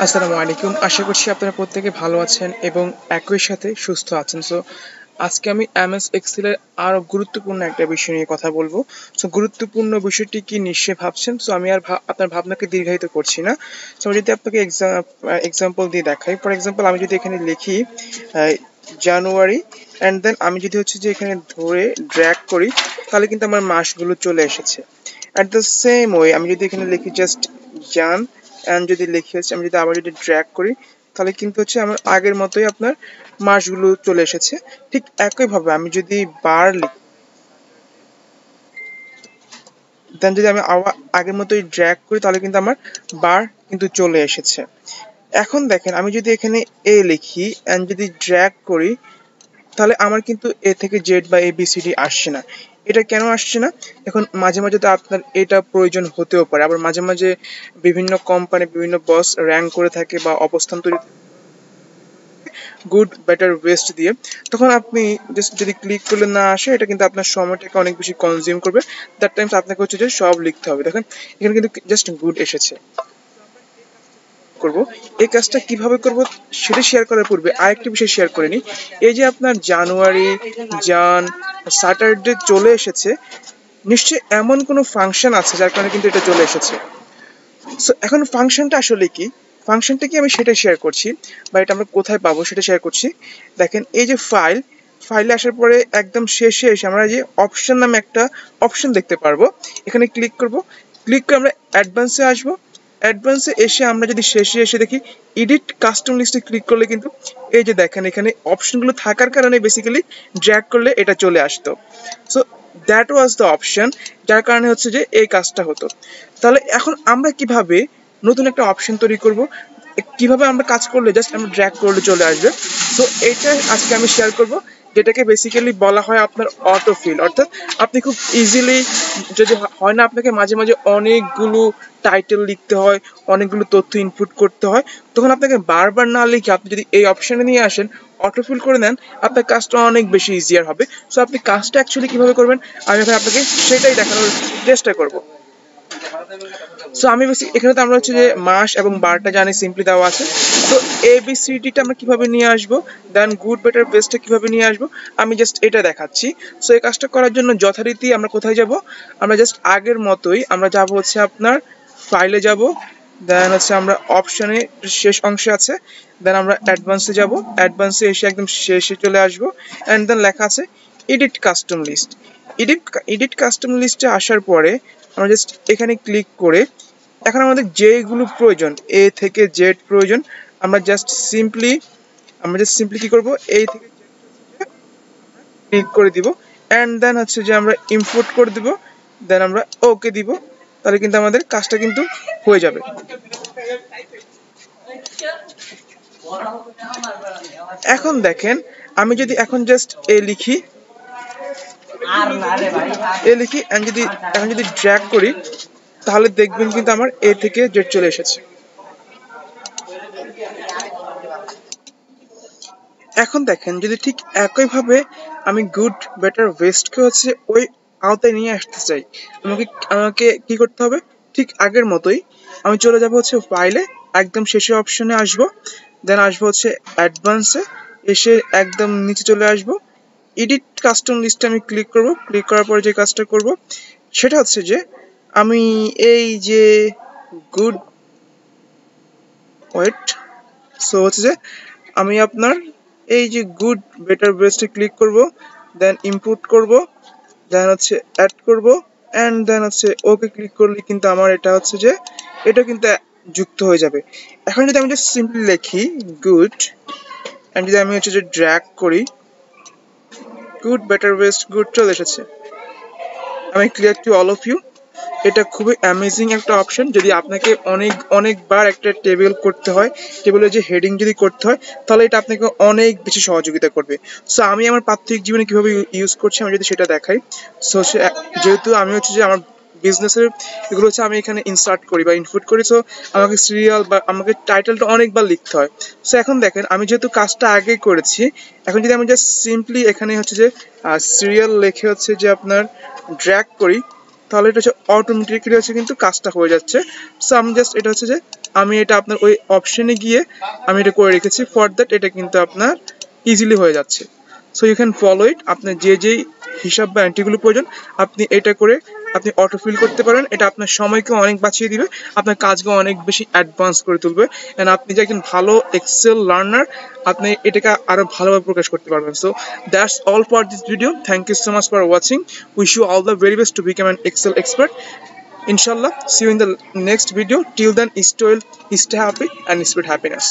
আসসালামু আলাইকুম। আশা করছি আপনারা প্রত্যেকে ভালো আছেন এবং একই সাথে সুস্থ আছেন। আজকে আমি এমএস এক্সেলের আরো গুরুত্বপূর্ণ একটা বিষয় নিয়ে কথা বলবো। গুরুত্বপূর্ণ বিষয়টি কি নিশ্চয়ই ভাবছেন। আমি আর আপনার ভাবনাকে দীর্ঘায়িত করছি না। আমি যদি আপনাকে এক্সাম্পল দিয়ে দেখাই, ফর এক্সাম্পল আমি যদি এখানে লিখি জানুয়ারি অ্যান্ড দেন আমি যদি হচ্ছে যে এখানে ধরে ড্র্যাগ করি, তাহলে কিন্তু আমার মাসগুলো চলে এসেছে। অ্যাট দ্য সেম ওয়ে আমি যদি এখানে লিখি জাস্ট জান অ্যান্ড যদি লিখি হচ্ছে আমি যদি আবার যদি ড্র্যাগ করি, তাহলে কিন্তু হচ্ছে আমার আগের মতোই আপনার মাসগুলো চলে এসেছে। ঠিক একইভাবে আমি যদি বার লিখি, দেন যদি আমি আবার আগের মতোই ড্র্যাগ করি, তাহলে কিন্তু আমার বার কিন্তু চলে এসেছে। এখন দেখেন আমি যদি এখানে এ লিখি অ্যান্ড যদি ড্র্যাগ করি, তাহলে আমার কিন্তু এ থেকে জেড বা এ বি সি ডি আসছে না। এটা কেন আসছে না? এখন মাঝে মাঝে তো আপনার এটা প্রয়োজন হতেও পারে, আবার মাঝে মাঝে বিভিন্ন কোম্পানি বিভিন্ন বস র্যাঙ্ক করে থাকে বা অবস্থান তৈরি গুড বেটার ওয়েস্ট দিয়ে, তখন আপনি জাস্ট যদি ক্লিক করলে না আসে, এটা কিন্তু আপনার সময়টাকে অনেক বেশি কনজিউম করবে। দ্যাট টাইমস আপনাকে হচ্ছে যে সব লিখতে হবে। দেখেন এখানে কিন্তু জাস্ট গুড এসেছে। করব এই কাজটা কিভাবে করব সেটা শেয়ার করার পূর্বে আরেকটি বিষয় শেয়ার করে নিই। এই যে আপনার জানুয়ারি, জান, স্যাটারডে চলে এসেছে, নিশ্চয়ই এমন কোনো ফাংশন আছে যার কারণে কিন্তু এটা চলে এসেছে। এখন ফাংশনটা আসলে কি, ফাংশনটা কি আমি সেটা শেয়ার করছি, বা এটা আমরা কোথায় পাবো সেটা শেয়ার করছি। দেখেন এই যে ফাইলে আসার পরে একদম শেষে এসে আমরা যে অপশন নামে একটা অপশন দেখতে পারবো, এখানে ক্লিক করব। ক্লিক করে আমরা অ্যাডভান্সে আসবো। অ্যাডভান্সে এসে আমরা যদি শেষে এসে দেখি এডিট কাস্টম লিস্টে ক্লিক করলে কিন্তু এই যে দেখেন এখানে অপশনগুলো থাকার কারণে বেসিক্যালি ড্র্যাগ করলে এটা চলে আসতো। So that was the option, যার কারণে হচ্ছে যে এই কাজটা হতো। তাহলে এখন আমরা কিভাবে নতুন একটা অপশন তৈরি করব, কিভাবে আমরা কাজ করলে জাস্ট আমরা ড্র্যাগ করলে চলে আসবে। এইটা আজকে আমি শেয়ার করব, যেটাকে বেসিক্যালি বলা হয় আপনার অটোফিল। অর্থাৎ আপনি খুব ইজিলি, যদি হয় না আপনাকে মাঝে মাঝে অনেকগুলো টাইটেল লিখতে হয়, অনেকগুলো তথ্য ইনপুট করতে হয়, তখন আপনাকে বারবার না লিখে আপনি যদি এই অপশনে নিয়ে আসেন, অটোফিল করে নেন, আপনার কাজটা অনেক বেশি ইজিয়ার হবে। আপনি কাজটা অ্যাকচুয়ালি কিভাবে করবেন আমি এখন আপনাকে সেটাই দেখানোর চেষ্টা করব। আমি এখানে তো আমরা হচ্ছে যে মাস এবং বারটা জানি সিম্পলি দেওয়া আছে। এবিসিডিটা আমরা কিভাবে নিয়ে আসবো, দেন গুড বেটার বেস্টটা কিভাবে নিয়ে আসবো, আমি জাস্ট এটা দেখাচ্ছি। এই কাজটা করার জন্য যথারীতি আমরা কোথায় যাব, আমরা জাস্ট আগের মতোই আমরা যাব হচ্ছে আপনার ফাইলে যাব, দেন হচ্ছে আমরা অপশনে শেষ অংশে আছে, দেন আমরা অ্যাডভান্সে যাব, অ্যাডভান্সে এসে একদম শেষে চলে আসবো, অ্যান্ড দেন লেখা আছে edit custom list. Edit custom লিস্টে আসার পরে আমরা জাস্ট এখানে ক্লিক করে এখন আমাদের যেগুলো প্রয়োজন, এ থেকে জেড প্রয়োজন, আমরা জাস্ট সিম্পলি কি করব, এই থেকে ক্লিক করে দিব, এন্ড দেন হচ্ছে যে আমরা ইম্পোর্ট করে দিব, দেন আমরা ওকে দিব, তাহলে কিন্তু আমাদের কাজটা কিন্তু হয়ে যাবে। এখন দেখেন আমি যদি এখন জাস্ট এ লিখি এন্ড যদি এখন যদি ড্র্যাগ করি, তাহলে দেখবেন কিন্তু আমার এ থেকে জেড চলে এসেছে। এখন দেখেন যদি ঠিক একইভাবে আমি গুড বেটার ওয়েস্টকে হচ্ছে ওই আওতায় নিয়ে আসতে চাই, আমাকে আমাকে কি করতে হবে, ঠিক আগের মতোই আমি চলে যাব হচ্ছে ফাইলে, একদম শেষে অপশনে আসবো, দেন আসবো হচ্ছে অ্যাডভান্সে, এসে একদম নিচে চলে আসবো, এডিট কাস্টম লিস্টে আমি ক্লিক করব। ক্লিক করার পরে যে কাজটা করব সেটা হচ্ছে যে আমি এই যে গুড ওয়েট হচ্ছে যে আমি আপনার এই যে গুড বেটার বেস্টে ক্লিক করব, দেন ইনপুট করব, দেন হচ্ছে অ্যাড করব, এন্ড দেন হচ্ছে ওকে ক্লিক করলে কিন্তু আমার এটা হচ্ছে যে এটা কিন্তু যুক্ত হয়ে যাবে। এখন যদি আমি জাস্ট সিম্পলি লিখি গুড, এন্ড যদি আমি হচ্ছে যে ড্র্যাগ করি, গুড বেটার বেস্ট গুড চলে এসেছে। আমি clear to all of you, এটা খুবই অ্যামেজিং একটা অপশন। যদি আপনাকে অনেকবার একটা টেবিল করতে হয়, টেবিলের যে হেডিং যদি করতে হয়, তাহলে এটা আপনাকে অনেক বেশি সহযোগিতা করবে। আমি আমার প্রাত্যহিক জীবনে কিভাবে ইউজ করছি আমি যদি সেটা দেখাই। যেহেতু আমি হচ্ছে যে আমার বিজনেসের এগুলো হচ্ছে আমি এখানে ইনসার্ট করি বা ইনপুট করি, আমাকে সিরিয়াল বা আমাকে টাইটেলটা অনেকবার লিখতে হয়। এখন দেখেন আমি যেহেতু কাজটা আগে করেছি, এখন যদি আমি জাস্ট সিম্পলি এখানে হচ্ছে যে সিরিয়াল লিখে হচ্ছে যে আপনার ড্র্যাগ করি, তাহলে এটা হচ্ছে অটোমেটিক্যালি হচ্ছে কিন্তু কাজটা হয়ে যাচ্ছে। সো আমি জাস্ট এটা হচ্ছে যে আমি এটা আপনার ওই অপশনে গিয়ে আমি এটা করে রেখেছি, ফর দ্যাট এটা কিন্তু আপনার ইজিলি হয়ে যাচ্ছে। So you can follow it. আপনার যেই হিসাব বা এন্ট্রিগুলো প্রয়োজন আপনি এটা করে আপনি অটোফিল করতে পারেন। এটা আপনার সময়কে অনেক বাঁচিয়ে দিবে, আপনার কাজকে অনেক বেশি অ্যাডভান্স করে তুলবে, অ্যান্ড আপনি যে একজন ভালো এক্সেল লার্নার আপনি এটাকে আরো ভালোভাবে প্রকাশ করতে পারবেন। So that's all for this video. Thank you so much for watching. Wish you all the very best to become an Excel expert. Inshallah, see you in the next video. Till then, stay happy and spread happiness.